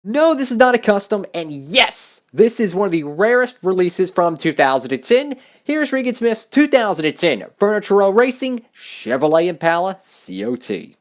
No, this is not a custom, and yes, this is one of the rarest releases from 2010. Here's Regan Smith's 2010 Furniture Row Racing Chevrolet Impala COT.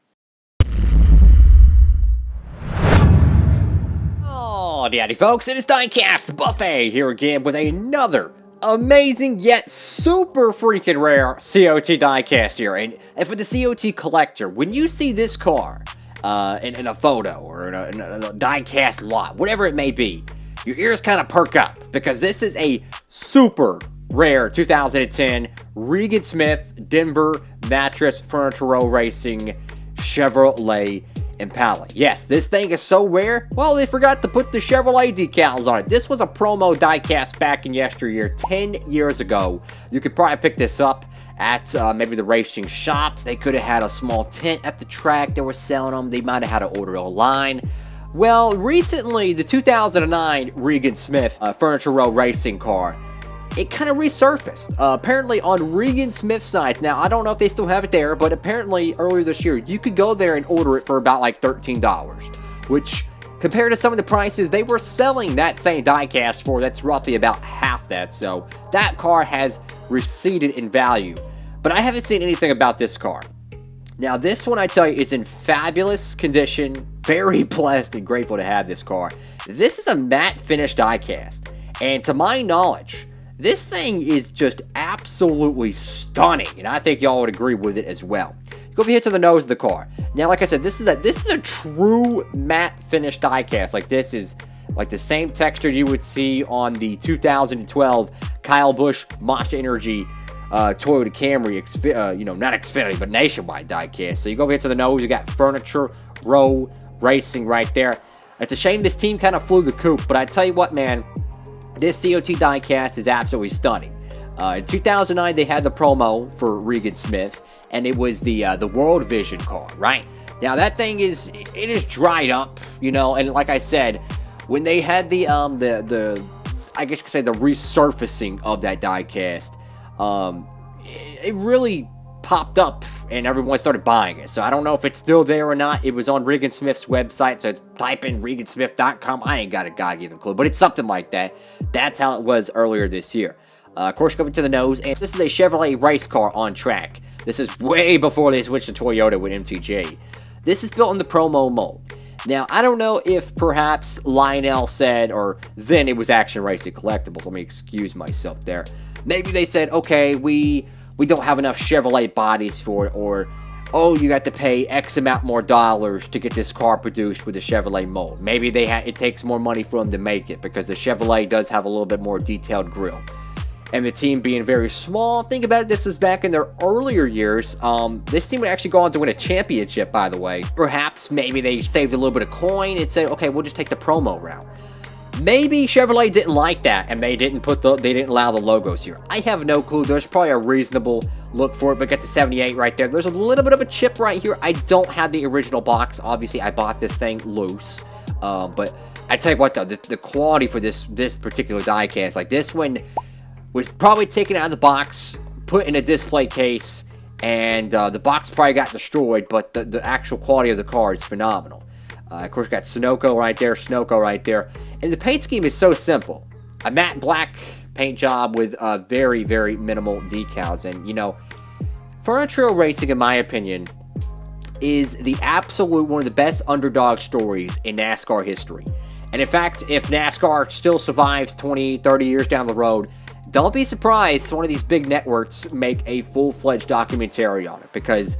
Oh, daddy folks, it is Diecastbuffet here again with another amazing yet super freaking rare COT diecast here. And for the COT collector, when you see this car in a photo or in a diecast lot, whatever it may be, your ears kind of perk up because this is a super rare 2010 Regan Smith Denver Mattress Furniture Row Racing Chevrolet Impala. Yes, this thing is so rare, well, they forgot to put the Chevrolet decals on it. This was a promo diecast back in yesteryear, 10 years ago. You could probably pick this up at maybe the racing shops. They could have had a small tent at the track they were selling them. They might have had to order online. Well, recently, the 2009 Regan Smith Furniture Row Racing car, it kind of resurfaced, apparently on Regan Smith's site. Now, I don't know if they still have it there, but apparently earlier this year, you could go there and order it for about like $13, which compared to some of the prices they were selling that same diecast for, that's roughly about half that. So that car has receded in value, but I haven't seen anything about this car. Now, this one, I tell you, is in fabulous condition. Very blessed and grateful to have this car. This is a matte finish diecast, and to my knowledge, this thing is just absolutely stunning, and I think y'all would agree with it as well. Go over here to the nose of the car. Now, like I said, this is a true matte finish diecast. Like, this is like the same texture you would see on the 2012 Kyle Busch Monster Energy Toyota Camry, not Xfinity, but Nationwide diecast. So you go over here to the nose, you got Furniture Row Racing right there. It's a shame this team kind of flew the coop, but I tell you what, man, this COT diecast is absolutely stunning. In 2009, they had the promo for Regan Smith, and it was the World Vision car, right? Now, that thing is dried up, and like I said, when they had the I guess you could say the resurfacing of that diecast, it really popped up and everyone started buying it. So I don't know if it's still there or not. It was on Regan Smith's website, so type in regansmith.com. I ain't got a god-given clue, but it's something like that. That's how it was earlier this year. Of course, going to the nose, and this is a Chevrolet race car on track. This is way before they switched to Toyota with MTJ. This is built in the promo mold. Now, I don't know if perhaps Lionel said, or then it was Action Racing Collectibles. Let me excuse myself there. Maybe they said, okay, we don't have enough Chevrolet bodies for it, or, oh, you got to pay X amount more dollars to get this car produced with the Chevrolet mold. Maybe it takes more money for them to make it, because the Chevrolet does have a little bit more detailed grille. And the team being very small, think about it, this is back in their earlier years. This team would actually go on to win a championship, by the way. Perhaps, maybe they saved a little bit of coin and said, okay, we'll just take the promo route. Maybe Chevrolet didn't like that, and they didn't allow the logos here. I have no clue. There's probably a reasonable look for it, but got the 78 right there. There's a little bit of a chip right here. I don't have the original box. Obviously, I bought this thing loose. But I tell you what, though, the quality for this particular diecast, like this one, was probably taken out of the box, put in a display case, and the box probably got destroyed, but the actual quality of the car is phenomenal. Of course, got Sunoco right there, and the paint scheme is so simple. A matte black paint job with very, very minimal decals, and, Furniture Row Racing, in my opinion, is the absolute one of the best underdog stories in NASCAR history. And in fact, if NASCAR still survives 20, 30 years down the road, don't be surprised one of these big networks make a full-fledged documentary on it, because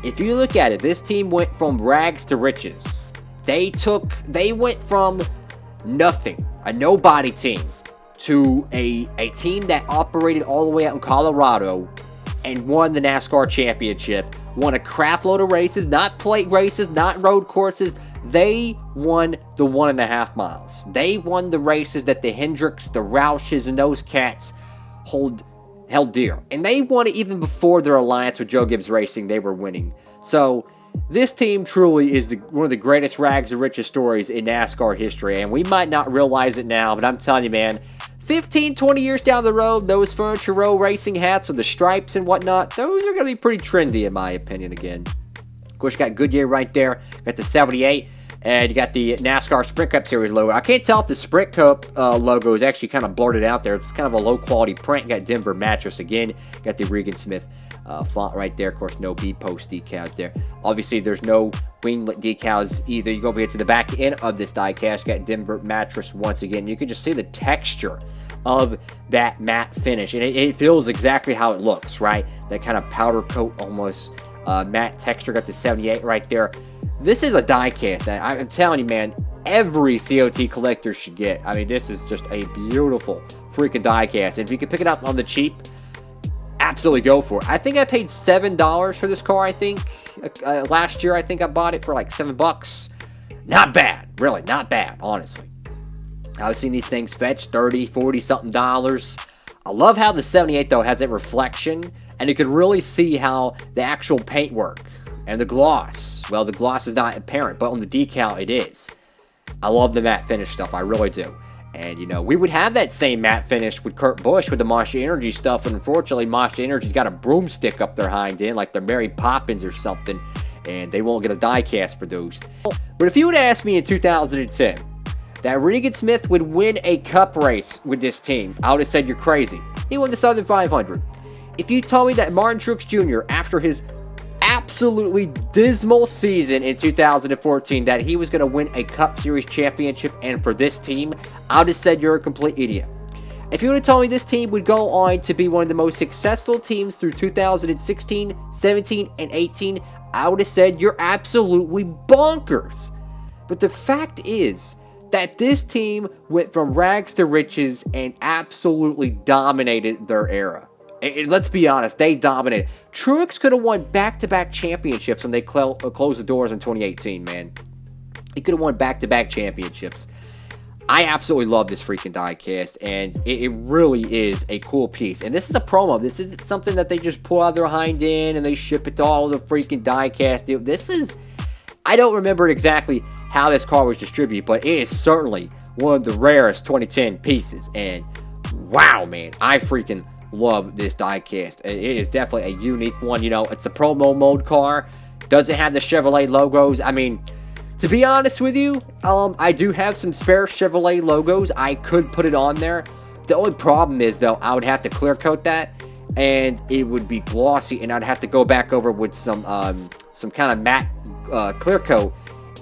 if you look at it, this team went from rags to riches. They went from nothing, a nobody team, to a team that operated all the way out in Colorado and won the NASCAR championship, won a crap load of races, not plate races, not road courses. They won the 1.5 miles. They won the races that the Hendricks, the Roushes, and those cats held dear. And they won it even before their alliance with Joe Gibbs Racing. They were winning. So this team truly is one of the greatest rags to riches stories in NASCAR history. And we might not realize it now, but I'm telling you, man, 15, 20 years down the road, those Furniture Row Racing hats with the stripes and whatnot, those are going to be pretty trendy in my opinion again. Of course, you got Goodyear right there. Got the 78. And you got the NASCAR Sprint Cup Series logo. I can't tell if the Sprint Cup logo is actually kind of blurted out there. It's kind of a low-quality print. You got Denver Mattress again. Got the Regan Smith font right there. Of course, no B-post decals there. Obviously, there's no winglet decals either. You go over here to the back end of this diecast. You got Denver Mattress once again. You can just see the texture of that matte finish. And it feels exactly how it looks, right? That kind of powder coat almost matte texture. Got the 78 right there. This is a diecast, and I'm telling you, man, every COT collector should get. I mean, this is just a beautiful freaking diecast. And if you can pick it up on the cheap, absolutely go for it. I think I paid $7 for this car, I think. Last year, I think I bought it for like $7. Not bad. Really, not bad, honestly. I've seen these things fetch $30, $40 something dollars. I love how the 78, though, has that reflection, and you can really see how the actual paintwork and the gloss, well, the gloss is not apparent, but on the decal, it is. I love the matte finish stuff. I really do. And, you know, we would have that same matte finish with Kurt Busch with the Monster Energy stuff. And unfortunately, Monster Energy's got a broomstick up their hind end, like they're Mary Poppins or something. And they won't get a diecast produced. But if you would ask me in 2010 that Regan Smith would win a cup race with this team, I would have said you're crazy. He won the Southern 500. If you told me that Martin Truex Jr., after his absolutely dismal season in 2014, that he was going to win a Cup Series championship and for this team, I would have said you're a complete idiot. If you would have told me this team would go on to be one of the most successful teams through 2016, 17, and 18, I would have said you're absolutely bonkers. But the fact is that this team went from rags to riches and absolutely dominated their era. And let's be honest, they dominated. Truex could have won back-to-back championships when they closed the doors in 2018, man. He could have won back-to-back championships. I absolutely love this freaking diecast, and it really is a cool piece. And this is a promo. This isn't something that they just pull out their hind end and they ship it to all the freaking diecast. This is, I don't remember exactly how this car was distributed, but it is certainly one of the rarest 2010 pieces. And wow, man, I freaking love this diecast. It is definitely a unique one. You know, it's a promo mode car. Doesn't have the Chevrolet logos. I mean, to be honest with you, I do have some spare Chevrolet logos. I could put it on there. The only problem is, though, I would have to clear coat that, and it would be glossy, and I'd have to go back over with some kind of matte clear coat.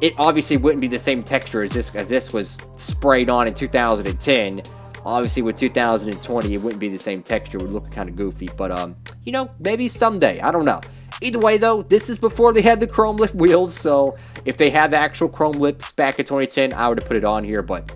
It obviously wouldn't be the same texture as this was sprayed on in 2010. Obviously, with 2020, it wouldn't be the same texture. It would look kind of goofy. But, you know, maybe someday. I don't know. Either way, though, this is before they had the chrome lip wheels. So, if they had the actual chrome lips back in 2010, I would have put it on here. But,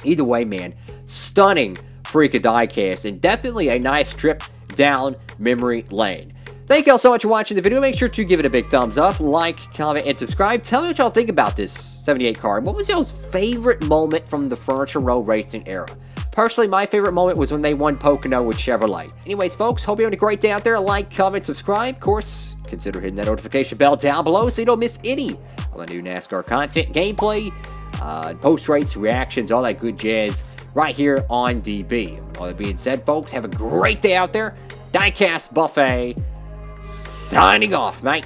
either way, man, stunning freaking diecast. And definitely a nice trip down memory lane. Thank you all so much for watching the video. Make sure to give it a big thumbs up, like, comment, and subscribe. Tell me what y'all think about this 78 car. What was y'all's favorite moment from the Furniture Row racing era? Personally, my favorite moment was when they won Pocono with Chevrolet. Anyways, folks, hope you're having a great day out there. Like, comment, subscribe. Of course, consider hitting that notification bell down below so you don't miss any of my new NASCAR content, gameplay, post-race reactions, all that good jazz right here on DB. All that being said, folks, have a great day out there. Diecast Buffet signing off, mate.